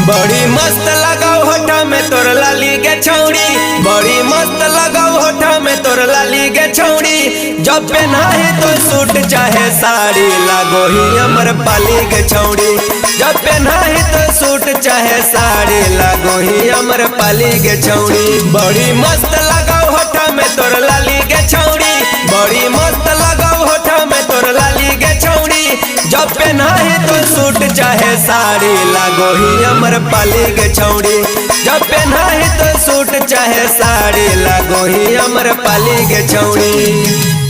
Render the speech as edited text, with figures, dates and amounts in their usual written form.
बड़ी मस्त लगाओ होठा में तोर लाली के छौड़ी, बड़ी मस्त लगाओ होठा में तोर लाली के छौड़ी। जब पहनाही तो सूट चाहे साड़ी लागो ही अमर पाली के छौड़ी। जब पहनाही तो सूट चाहे साड़ी लागो ही अमर पाली के छौड़ी। बड़ी मस्त लगाओ होठा में तोर लाली के छौड़ी, बड़ी मस्त लगाओ होठा में तोर लाली के छौड़ी। जब पहनाही तो सूट चाहे साड़ी लागो ही अमर पाली के छौड़ी। जब पहनाही तो सूट चाहे साड़ी लागो ही अमर पाली के छौड़ी।